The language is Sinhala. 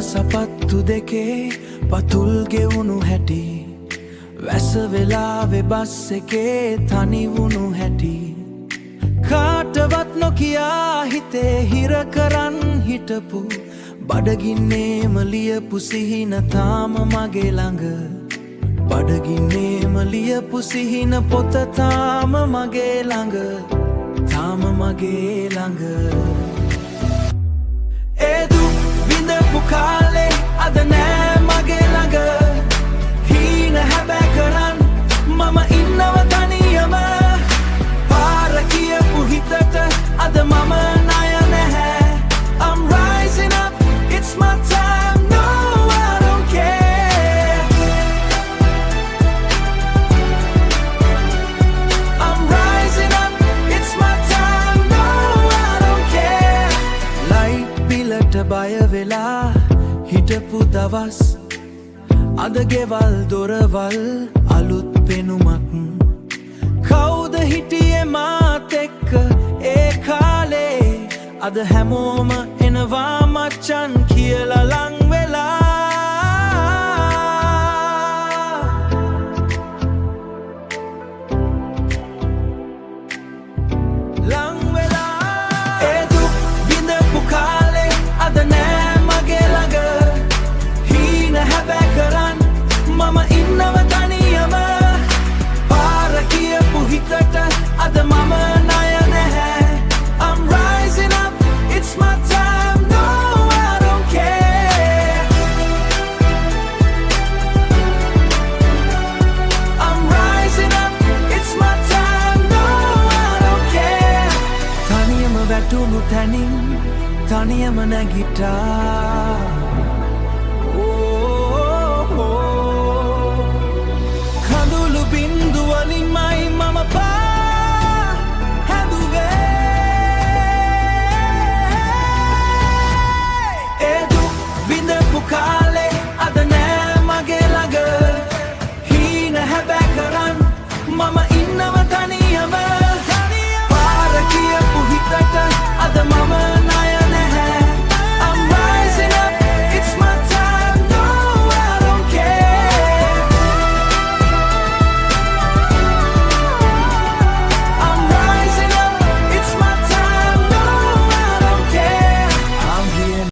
සපත්තු දෙකේ පතුල් ගෙවුණු හැටි වැස වෙලාවෙ බස් එකේ තනි වුණු හැටි කාටවත් නොකියා හිතේ හිර කරන් හිටපු බඩගින්නේම ලියපු සිහින තාම මගේ ළඟ බඩගින්නේම ලියපු සිහින පොත තාම මගේ ළඟ තාම මගේ ළඟ ඒ දුක් විඳපු කාලේ අද නෑ මගේ ළඟ හීන හැබෑ කරන් මම ඉන්නව තනියම පාර කියපු හිතට අද මම ණය නැහැ I'm rising up it's my time no I don't care I'm rising up it's my time no I don't care light පිලට බය වෙලා හිටපු දවස් අද ගෙවල් දොරවල් අලුත් පෙනුමක් කවුද හිටියේ මාත් එක්ක ඒ කාලේ අද හැමෝම එනවා මචන් කියලා ලං වෙලා ලං වෙලා ඒ දුක් විඳපු කාලේ අද නෑ මගේ ළඟ හීන හැබෑ කරන් මම ඉන්නව තනියම පාර කියපු හිතට අද මම ණය නැහැ I'm rising up it's my time no I don't care I'm rising up it's my time no I don't care තනියම වැටුණු තැනින් තනියම නැගිටා